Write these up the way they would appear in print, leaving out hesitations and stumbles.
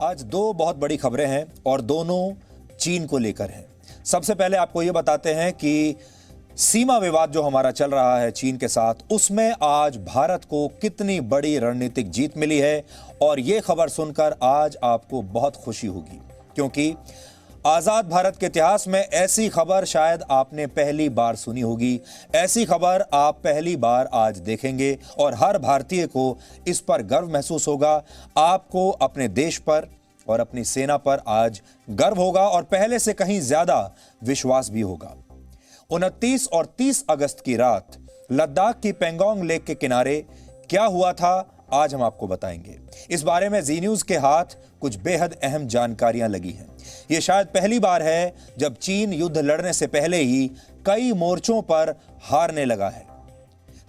आज दो बहुत बड़ी खबरें हैं और दोनों चीन को लेकर हैं। सबसे पहले आपको यह बताते हैं कि सीमा विवाद जो हमारा चल रहा है चीन के साथ, उसमें आज भारत को कितनी बड़ी रणनीतिक जीत मिली है। और यह खबर सुनकर आज आपको बहुत खुशी होगी, क्योंकि आजाद भारत के इतिहास में ऐसी खबर शायद आपने पहली बार सुनी होगी। ऐसी खबर आप पहली बार आज देखेंगे और हर भारतीय को इस पर गर्व महसूस होगा। आपको अपने देश पर और अपनी सेना पर आज गर्व होगा और पहले से कहीं ज्यादा विश्वास भी होगा। 29 और 30 अगस्त की रात लद्दाख की पेंगोंग लेक के किनारे क्या हुआ था, आज हम आपको बताएंगे। इस बारे में जी न्यूज के हाथ कुछ बेहद अहम जानकारियां लगी हैं। यह शायद पहली बार है जब चीन युद्ध लड़ने से पहले ही कई मोर्चों पर हारने लगा है।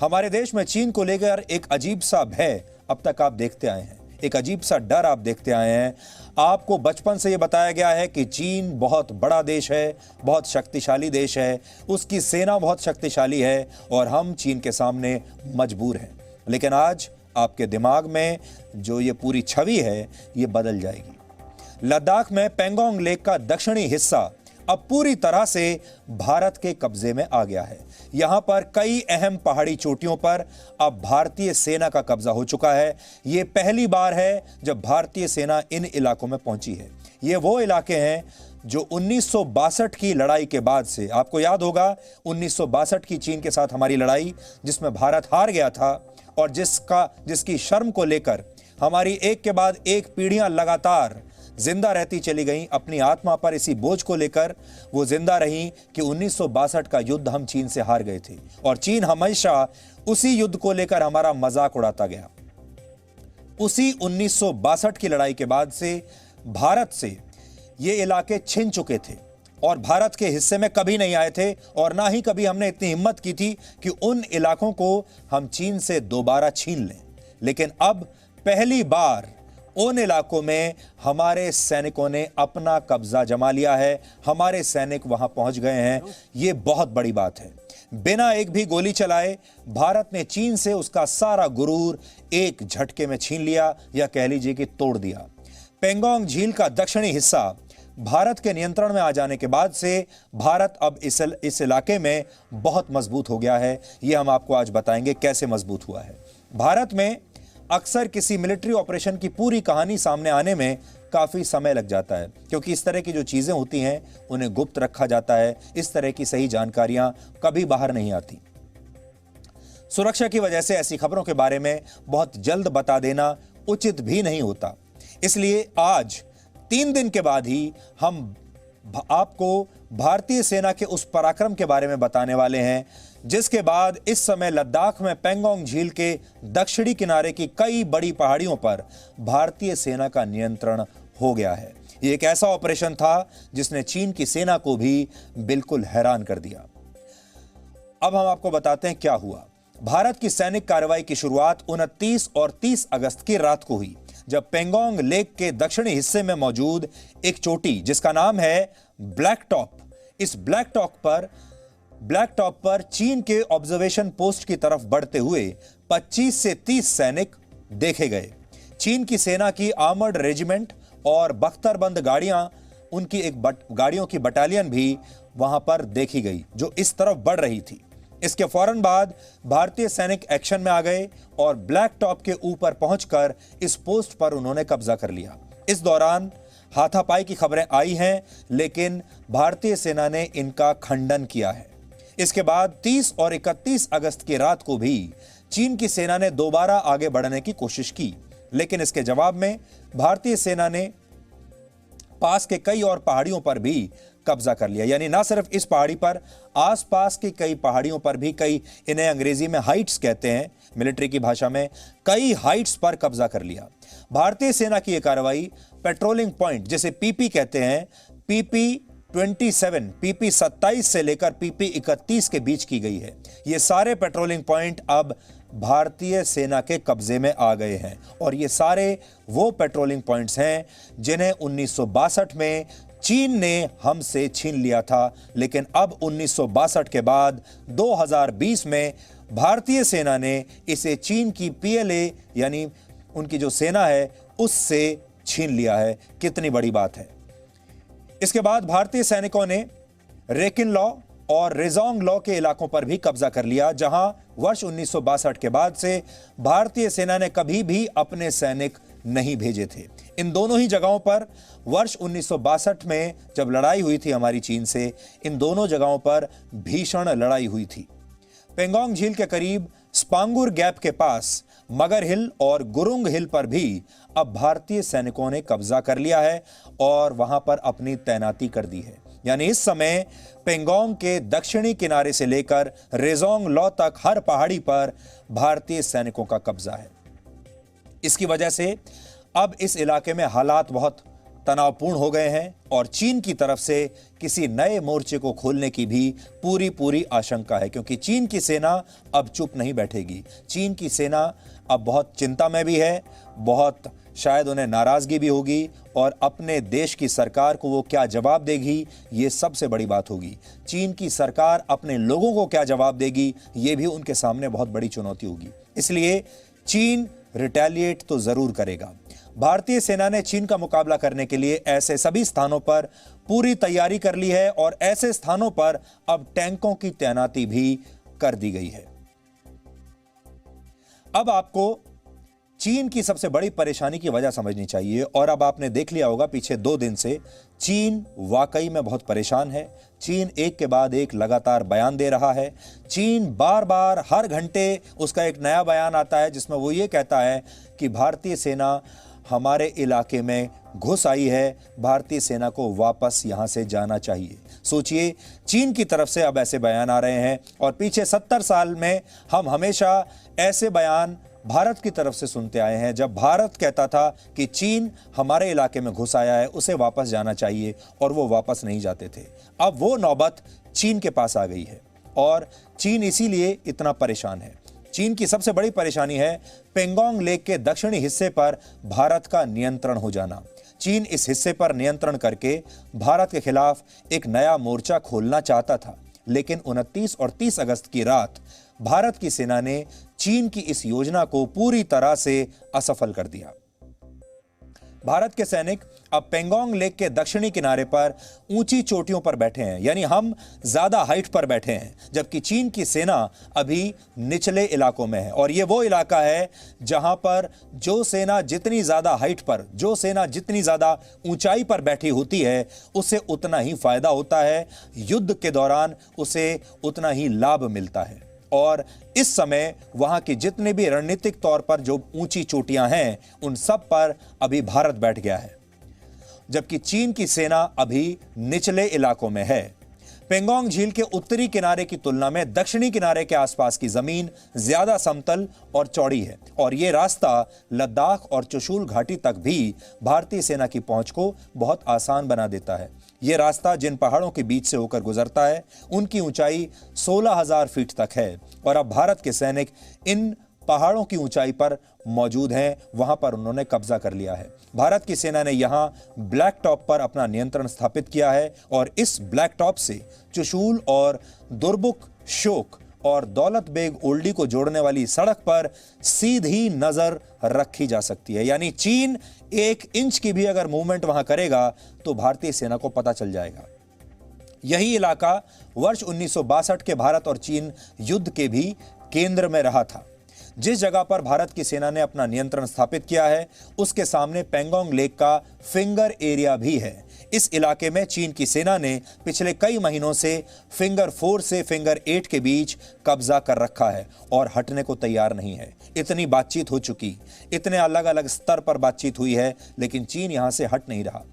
हमारे देश में चीन को लेकर एक अजीब सा भय अब तक आप देखते आए हैं, एक अजीब सा डर आप देखते आए हैं। आपको बचपन से यह बताया गया है कि चीन बहुत बड़ा देश है, बहुत शक्तिशाली देश है, उसकी सेना बहुत शक्तिशाली है और हम चीन के सामने मजबूर हैं। लेकिन आज आपके दिमाग में जो ये पूरी छवि है ये बदल जाएगी। लद्दाख में पेंगोंग लेक का दक्षिणी हिस्सा अब पूरी तरह से भारत के कब्जे में आ गया है। यहां पर कई अहम पहाड़ी चोटियों पर अब भारतीय सेना का कब्जा हो चुका है। यह पहली बार है जब भारतीय सेना इन इलाकों में पहुंची है। ये वो इलाके हैं जो 1962 की लड़ाई के बाद से, आपको याद होगा 1962 की चीन के साथ हमारी लड़ाई जिसमें भारत हार गया था और जिसकी शर्म को लेकर हमारी एक के बाद एक पीढ़ियां लगातार जिंदा रहती चली गईं। अपनी आत्मा पर इसी बोझ को लेकर वो जिंदा रहीं कि 1962 का युद्ध हम चीन से हार गए थे और चीन हमेशा उसी युद्ध को लेकर हमारा मजाक उड़ाता गया। उसी 1962 की लड़ाई के बाद से भारत से ये इलाके छिन चुके थे और भारत के हिस्से में कभी नहीं आए थे और ना ही कभी हमने इतनी हिम्मत की थी कि उन इलाकों को हम चीन से दोबारा छीन लें। लेकिन अब पहली बार उन इलाकों में हमारे सैनिकों ने अपना कब्जा जमा लिया है, हमारे सैनिक वहां पहुंच गए हैं। यह बहुत बड़ी बात है। बिना एक भी गोली चलाए भारत ने चीन से उसका सारा गुरूर एक झटके में छीन लिया, या कह लीजिए कि तोड़ दिया। पेंगोंग झील का दक्षिणी हिस्सा भारत के नियंत्रण में आ जाने के बाद से भारत अब इस इलाके में बहुत मजबूत हो गया है। यह हम आपको आज बताएंगे कैसे मजबूत हुआ है। भारत में अक्सर किसी मिलिट्री ऑपरेशन की पूरी कहानी सामने आने में काफी समय लग जाता है, क्योंकि इस तरह की जो चीजें होती हैं उन्हें गुप्त रखा जाता है। इस तरह की सही जानकारियां कभी बाहर नहीं आती। सुरक्षा की वजह से ऐसी खबरों के बारे में बहुत जल्द बता देना उचित भी नहीं होता। इसलिए आज 3 दिन के बाद ही हम आपको भारतीय सेना के उस पराक्रम के बारे में बताने वाले हैं जिसके बाद इस समय लद्दाख में पेंगोंग झील के दक्षिणी किनारे की कई बड़ी पहाड़ियों पर भारतीय सेना का नियंत्रण हो गया है। यह एक ऐसा ऑपरेशन था जिसने चीन की सेना को भी बिल्कुल हैरान कर दिया। अब हम आपको बताते हैं क्या हुआ। भारत की सैनिक कार्रवाई की शुरुआत 29 और 30 अगस्त की रात को हुई, जब पेंगोंग लेक के दक्षिणी हिस्से में मौजूद एक चोटी जिसका नाम है ब्लैक टॉप, इस ब्लैक टॉप पर चीन के ऑब्जर्वेशन पोस्ट की तरफ बढ़ते हुए 25 से 30 सैनिक देखे गए। चीन की सेना की आर्मर्ड रेजिमेंट और बख्तरबंद गाड़ियां, उनकी एक गाड़ियों की बटालियन भी वहां पर देखी गई जो इस तरफ बढ़ रही थी। इसके फौरन बाद भारतीय सैनिक एक्शन में आ गए और ब्लैक टॉप के ऊपर पहुंचकर इस पोस्ट पर उन्होंने कब्जा कर लिया। इस दौरान हाथापाई की खबरें आई हैं, लेकिन भारतीय सेना ने इनका खंडन किया है। इसके बाद 30 और 31 अगस्त की रात को भी चीन की सेना ने दोबारा आगे बढ़ने की कोशिश की, लेकिन इसके जवाब में भारतीय सेना ने पास के कई और पहाड़ियों पर भी कब्जा कर लिया। यानी ना सिर्फ इस पहाड़ी पर, आसपास की कई पहाड़ियों पर भी, कई, इन्हें अंग्रेजी में हाइट्स कहते हैं, मिलिट्री की भाषा में, कई हाइट्स पर कब्जा कर लिया। भारतीय सेना की यह कार्रवाई पेट्रोलिंग पॉइंट, जिसे पीपी कहते हैं, PP-27, PP-27 से लेकर PP-31 के बीच की गई है। ये सारे पेट्रोलिंग पॉइंट अब भारतीय सेना के कब्जे में आ गए हैं और ये सारे वो पेट्रोलिंग पॉइंट्स हैं जिन्हें 1962 में चीन ने हमसे छीन लिया था। लेकिन अब 1962 के बाद 2020 में भारतीय सेना ने इसे चीन की PLA यानी उनकी जो सेना है उससे छीन लिया है, कितनी बड़ी बात है। इसके बाद भारतीय सैनिकों ने रेकिन लॉ और रेजोंग लॉ के इलाकों पर भी कब्जा कर लिया, जहां वर्ष 1962 के बाद से भारतीय सेना ने कभी भी अपने सैनिक नहीं भेजे थे। इन दोनों ही जगहों पर वर्ष 1962 में जब लड़ाई हुई थी हमारी चीन से, इन दोनों जगहों पर भीषण लड़ाई हुई थी। पेंगोंग झील के करीब स्पांगुर गैप के पास मगर हिल और गुरुंग हिल पर भी अब भारतीय सैनिकों ने कब्जा कर लिया है और वहां पर अपनी तैनाती कर दी है। यानी इस समय पेंगोंग के दक्षिणी किनारे से लेकर रेजोंग लॉ तक हर पहाड़ी पर भारतीय सैनिकों का कब्जा है। इसकी वजह से अब इस इलाके में हालात बहुत तनावपूर्ण हो गए हैं और चीन की तरफ से किसी नए मोर्चे को खोलने की भी पूरी आशंका है, क्योंकि चीन की सेना अब चुप नहीं बैठेगी। चीन की सेना अब बहुत चिंता में भी है, बहुत शायद उन्हें नाराजगी भी होगी और अपने देश की सरकार को वो क्या जवाब देगी, ये सबसे बड़ी बात होगी। चीन की सरकार अपने लोगों को क्या जवाब देगी, ये भी उनके सामने बहुत बड़ी चुनौती होगी। इसलिए चीन रिटेलिएट तो जरूर करेगा। भारतीय सेना ने चीन का मुकाबला करने के लिए ऐसे सभी स्थानों पर पूरी तैयारी कर ली है और ऐसे स्थानों पर अब टैंकों की तैनाती भी कर दी गई है। अब आपको चीन की सबसे बड़ी परेशानी की वजह समझनी चाहिए और अब आपने देख लिया होगा पिछले 2 दिन से चीन वाकई में बहुत परेशान है। चीन एक के बाद एक लगातार बयान दे रहा है। चीन बार बार हर घंटे उसका एक नया बयान आता है जिसमें वो ये कहता है कि भारतीय सेना हमारे इलाके में घुस आई है, भारतीय सेना को वापस यहां से जाना चाहिए। सोचिए, चीन की तरफ से अब ऐसे बयान आ रहे हैं और पीछे 70 साल में हम हमेशा ऐसे बयान भारत की तरफ से सुनते आए हैं, जब भारत कहता था कि चीन हमारे इलाके में घुस आया है, उसे वापस जाना चाहिए, और वो वापस नहीं जाते थे। अब वो नौबत चीन के पास आ गई है और चीन इसीलिए इतना परेशान है। चीन की सबसे बड़ी परेशानी है पेंगोंग लेक के दक्षिणी हिस्से पर भारत का नियंत्रण हो जाना। चीन इस हिस्से पर नियंत्रण करके भारत के खिलाफ एक नया मोर्चा खोलना चाहता था, लेकिन 29 और 30 अगस्त की रात भारत की सेना ने चीन की इस योजना को पूरी तरह से असफल कर दिया। भारत के सैनिक अब पेंगोंग लेक के दक्षिणी किनारे पर ऊंची चोटियों पर बैठे हैं, यानी हम ज्यादा हाइट पर बैठे हैं, जबकि चीन की सेना अभी निचले इलाकों में है। और ये वो इलाका है जहां पर जो सेना जितनी ज्यादा हाइट पर, जो सेना जितनी ज्यादा ऊंचाई पर बैठी होती है, उसे उतना ही फायदा होता है, युद्ध के दौरान उसे उतना ही लाभ मिलता है। और इस समय वहां की जितने भी रणनीतिक तौर पर जो ऊंची चोटियां हैं, उन सब पर अभी भारत बैठ गया है, जबकि चीन की सेना अभी निचले इलाकों में है। पेंगोंग झील के उत्तरी किनारे की तुलना में दक्षिणी किनारे के आसपास की जमीन ज्यादा समतल और चौड़ी है और यह रास्ता लद्दाख और चुशूल घाटी तक भी भारतीय सेना की पहुंच को बहुत आसान बना देता है। यह रास्ता जिन पहाड़ों के बीच से होकर गुजरता है, उनकी ऊंचाई 16,000 फीट तक है और अब भारत के सैनिक इन पहाड़ों की ऊंचाई पर मौजूद हैं, वहां पर उन्होंने कब्जा कर लिया है। भारत की सेना ने यहां ब्लैक टॉप पर अपना नियंत्रण स्थापित किया है और इस ब्लैक टॉप से चुशूल और दुर्बुक शोक और दौलत बेग ओल्डी को जोड़ने वाली सड़क पर सीधी नजर रखी जा सकती है। यानी चीन 1 इंच की भी अगर मूवमेंट वहां करेगा तो भारतीय सेना को पता चल जाएगा। यही इलाका वर्ष 1962 के भारत और चीन युद्ध के भी केंद्र में रहा था। जिस जगह पर भारत की सेना ने अपना नियंत्रण स्थापित किया है, उसके सामने पेंगोंग लेक का फिंगर एरिया भी है। इस इलाके में चीन की सेना ने पिछले कई महीनों से फिंगर 4 से फिंगर 8 के बीच कब्जा कर रखा है और हटने को तैयार नहीं है। इतनी बातचीत हो चुकी, इतने अलग अलग स्तर पर बातचीत हुई है, लेकिन चीन यहां से हट नहीं रहा।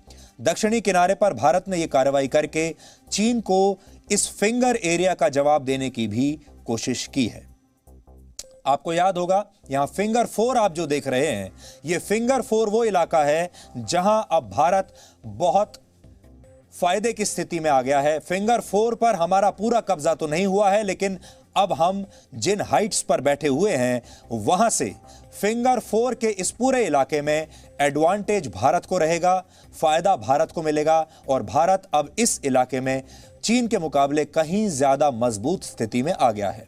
दक्षिणी किनारे पर भारत ने यह कार्रवाई करके चीन को इस फिंगर एरिया का जवाब देने की भी कोशिश की है। आपको याद होगा, यहां फिंगर 4 आप जो देख रहे हैं, यह फिंगर 4 वो इलाका है जहां अब भारत बहुत फायदे की स्थिति में आ गया है। फिंगर 4 पर हमारा पूरा कब्जा तो नहीं हुआ है, लेकिन अब हम जिन हाइट्स पर बैठे हुए हैं, वहां से फिंगर 4 के इस पूरे इलाके में एडवांटेज भारत को रहेगा, फायदा भारत को मिलेगा और भारत अब इस इलाके में चीन के मुकाबले कहीं ज्यादा मजबूत स्थिति में आ गया है।